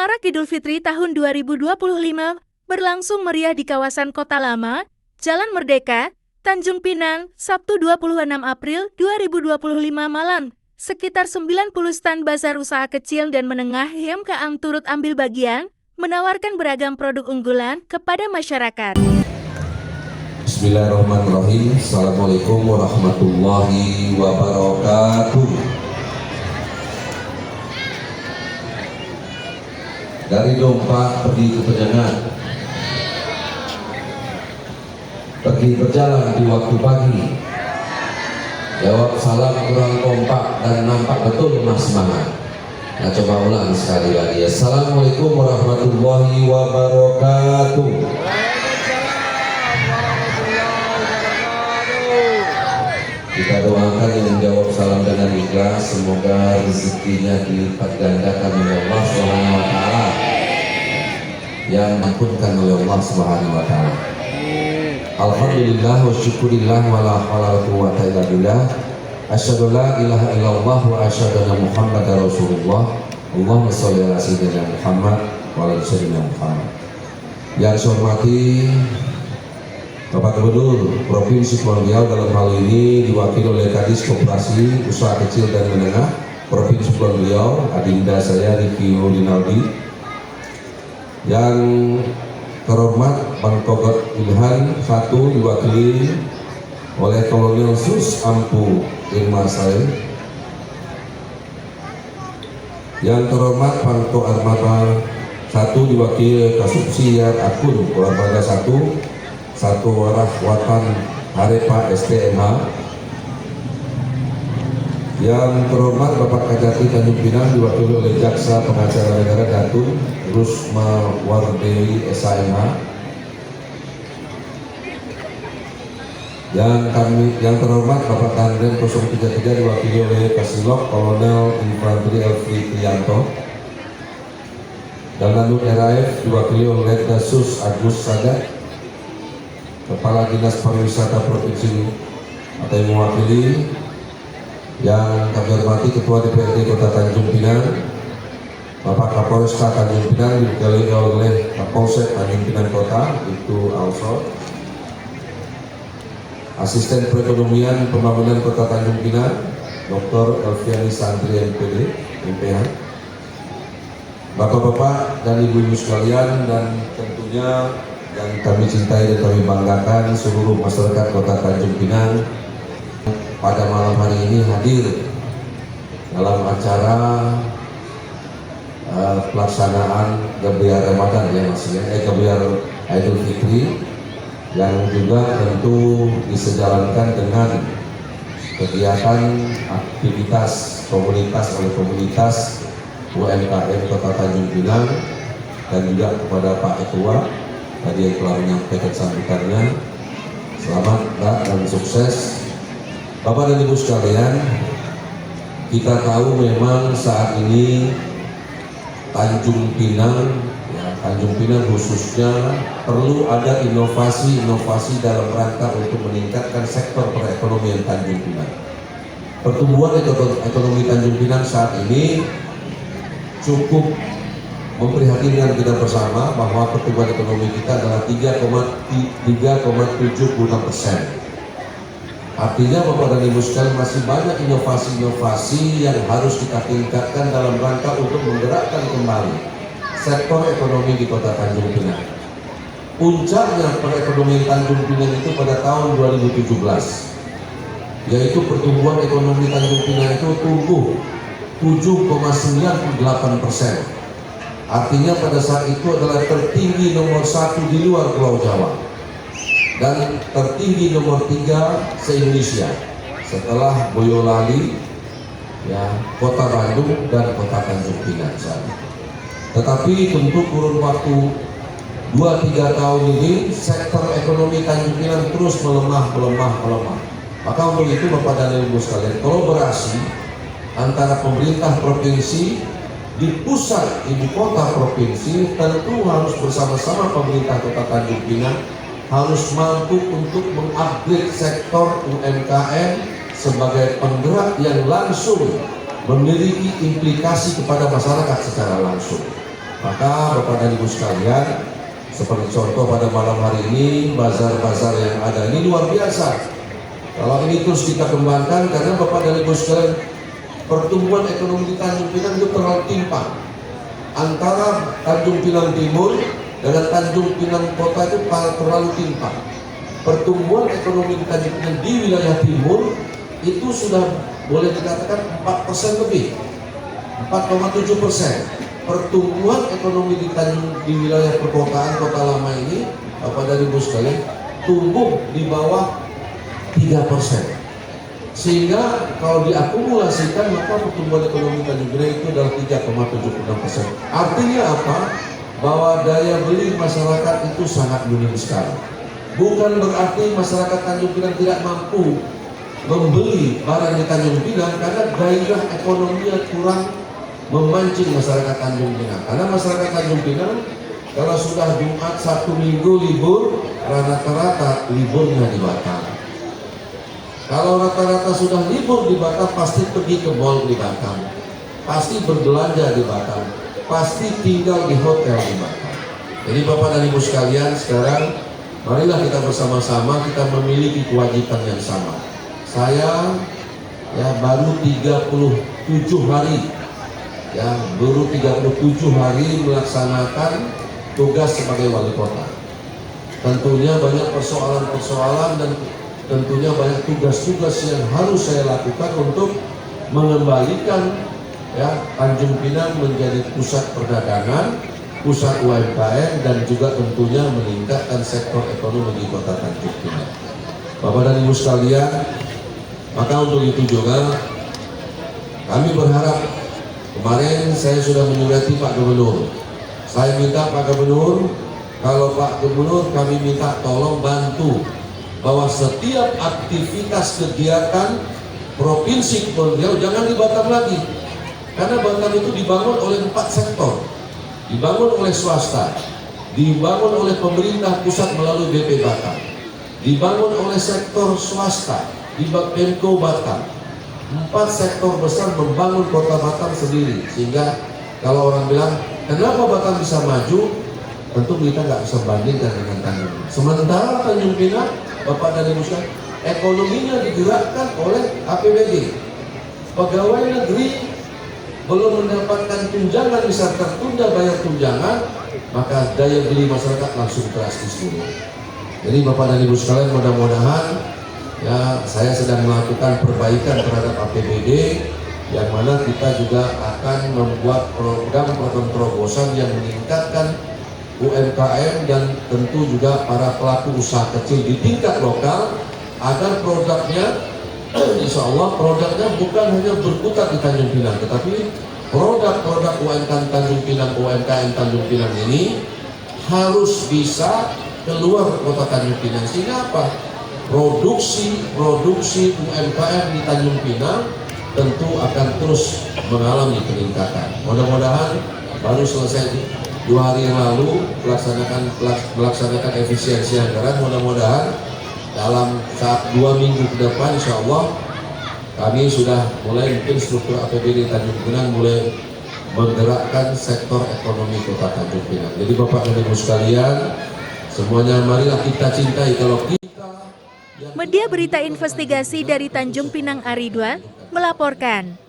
Semarak Idul Fitri tahun 2025 berlangsung meriah di kawasan Kota Lama, Jalan Merdeka, Tanjung Pinang, Sabtu 26 April 2025 malam. Sekitar 90 stan bazar usaha kecil dan menengah YMKAM turut ambil bagian, menawarkan beragam produk unggulan kepada masyarakat. Bismillahirrahmanirrahim. Assalamualaikum warahmatullahi wabarakatuh. Dari Dompa pergi ke Penyengat, pergi berjalan di waktu pagi, jawab salam kurang kompak dan nampak betul mas semangat. Nah, coba ulang sekali lagi. Assalamualaikum warahmatullahi wabarakatuh. Kita doakan yang menjawab salam dengan ikhlas, semoga rezekinya dilipat gandakan oleh Allah Subhanahu wa taala, yang diampunkan oleh Allah Subhanahu wa taala. Alhamdulillah wa syukurillah wa la haula wa la quwwata illa billah. Asyhadu la ilaha illallah wa asyhadu anna Muhammadar Rasulullah. Allahumma shalli ala sayyidina Muhammad wa ala sayyidina Muhammad. Yang saya hormati Bapak Gubernur Provinsi Kepulauan Riau, dalam hal ini diwakili oleh Kadis Koperasi Usaha Kecil dan Menengah Provinsi Kepulauan Riau, adinda saya Riki Rinaldi. Yang terhormat Bang Kogot Ilhan satu, diwakili oleh Kolonel Sus Ampu Irma Said. Yang terhormat Pangko Armada satu, diwakili Kasubsiyar Akun Korabada satu Warah Watan Harepa STMH. Yang terhormat Bapak Kajati Tanjung Pinang, diwakili oleh Jaksa Pengacara Negara Datun Rusma Wardewi SHMH. Yang terhormat Bapak Danren 033, diwakili oleh Kasilok Kolonel Infanteri Elfri Prianto. Dan Lanut RAF diwakili oleh Dasus Agus Sadat, Kepala Dinas Pariwisata Provinsi atau yang mewakili. Yang kami hormati Ketua DPRD Kota Tanjung Pinang, Bapak Kapolresta Tanjung Pinang, diwakili oleh Kapolsek Tanjung Pinang Kota, itu also Asisten Perekonomian Pembangunan Kota Tanjung Pinang, Dr. Elviani Santri MPD, MPH. Bapak-bapak dan ibu-ibu sekalian, dan tentunya yang kami cintai dan kami banggakan seluruh masyarakat Kota Tanjung Pinang, pada malam hari ini hadir dalam acara pelaksanaan Gebiar Ramadan ya Mas ya, Gebiar Idul Fitri, yang juga tentu disejalankan dengan kegiatan aktivitas komunitas oleh komunitas UMKM Kota Tanjung Pinang, dan juga kepada Pak Ketua tadi yang telah menyampaikan sambutannya. Selamat Pak dan sukses. Bapak dan Ibu sekalian, kita tahu memang saat ini Tanjung Pinang, Tanjung Pinang khususnya perlu ada inovasi dalam rangka untuk meningkatkan sektor perekonomian Tanjung Pinang. Pertumbuhan ekonomi Tanjung Pinang saat ini cukup memprihatinkan kita bersama, bahwa pertumbuhan ekonomi kita adalah 3,76%. Artinya Bapak dan Ibu sekalian, masih banyak inovasi-inovasi yang harus kita tingkatkan dalam rangka untuk menggerakkan kembali sektor ekonomi di Kota Tanjung Pinang. Puncaknya perekonomian Tanjung Pinang itu pada tahun 2017, yaitu pertumbuhan ekonomi Tanjung Pinang itu tumbuh 7,98%. Artinya pada saat itu adalah tertinggi nomor 1 di luar Pulau Jawa dan tertinggi nomor 3 se-Indonesia setelah Boyolali, ya, Kota Bandung dan Kota Tanjung Pinang saat itu. Tetapi tentu kurun waktu 2-3 tahun ini sektor ekonomi Tanjung Pinang terus melemah. Maka untuk itu Bapak dan Ibu sekalian, kolaborasi antara pemerintah provinsi di pusat ibu kota provinsi tentu harus bersama-sama pemerintah Kota Tanjung Pinang harus mampu untuk mengupgrade sektor UMKM sebagai penggerak yang langsung memiliki implikasi kepada masyarakat secara langsung. Maka Bapak dan Ibu sekalian, seperti contoh pada malam hari ini, bazar-bazar yang ada ini luar biasa. Kalau ini terus kita kembangkan, karena Bapak dan Ibu sekalian, pertumbuhan ekonomi di Tanjung Pinang itu terlalu timpang. Antara Tanjung Pinang Timur dengan Tanjung Pinang Kota itu terlalu timpang. Pertumbuhan ekonomi di Tanjung Pinang di wilayah timur itu sudah boleh dikatakan 4% lebih, 4,7%. Pertumbuhan ekonomi di wilayah perkotaan Kota Lama ini, Bapak dan Ibu sekalian, tumbuh di bawah 3%. Sehingga kalau diakumulasikan maka pertumbuhan ekonomi Tanjung Pinang itu adalah 3,76%. Artinya apa? Bahwa daya beli masyarakat itu sangat minim sekali. Bukan berarti masyarakat Tanjung Pinang tidak mampu membeli barang di Tanjung Pinang, karena gairah ekonominya kurang memancing masyarakat Tanjung Pinang. Karena masyarakat Tanjung Pinang kalau sudah Jumat, Sabtu, Minggu libur, rata-rata liburnya di Batam. Kalau rata-rata sudah libur di Batam, pasti pergi ke mall di Batam, pasti berbelanja di Batam, pasti tinggal di hotel di Batam. Jadi Bapak dan Ibu sekalian, sekarang marilah kita bersama-sama kita memiliki kewajiban yang sama. Saya baru 37 hari melaksanakan tugas sebagai wali kota. Tentunya banyak persoalan-persoalan dan tentunya banyak tugas-tugas yang harus saya lakukan untuk mengembalikan Tanjung Pinang menjadi pusat perdagangan, pusat UMKM, dan juga tentunya meningkatkan sektor ekonomi di kota Tanjung Pinang. Bapak dan Ibu sekalian, maka untuk itu juga kami berharap, kemarin saya sudah menyurati Pak Gubernur. Saya minta Pak Gubernur, kalau Pak Gubernur kami minta tolong bantu bahwa setiap aktivitas kegiatan Provinsi Kepulauan Riau jangan di Batam lagi. Karena Batam itu dibangun oleh 4 sektor. Dibangun oleh swasta, dibangun oleh pemerintah pusat melalui BP Batam, dibangun oleh sektor swasta di Pemko Batam. 4 sektor besar membangun kota Batam sendiri. Sehingga kalau orang bilang, kenapa Batam bisa maju? Tentu kita nggak bisa bandingkan dengan Tanjung Pinang. Sementara Tanjung Pinang, Bapak dan Ibu sekalian, ekonominya digerakkan oleh APBD. Pegawai negeri belum mendapatkan tunjangan, bisa tertunda bayar tunjangan, maka daya beli masyarakat langsung drastis turun. Jadi Bapak dan Ibu sekalian, mudah-mudahan saya sedang melakukan perbaikan terhadap APBD, yang mana kita juga akan membuat program terobosan yang meningkatkan UMKM dan tentu juga para pelaku usaha kecil di tingkat lokal, agar produknya, insya Allah produknya bukan hanya berputar di Tanjung Pinang, tetapi produk-produk UMKM Tanjung Pinang ini harus bisa keluar kota Tanjung Pinang. Sehingga apa? Produksi UMKM di Tanjung Pinang tentu akan terus mengalami peningkatan. Mudah-mudahan baru selesai 2 hari yang lalu melaksanakan efisiensi anggaran. Mudah-mudahan dalam saat 2 minggu ke depan, insya Allah kami sudah mulai mungkin struktur APBD Tanjung Pinang mulai menggerakkan sektor ekonomi kota Tanjung Pinang. Jadi Bapak dan Ibu sekalian, semuanya marilah kita cintai. Kalau kita Media Berita Investigasi dari Tanjung Pinang Ari 2 melaporkan.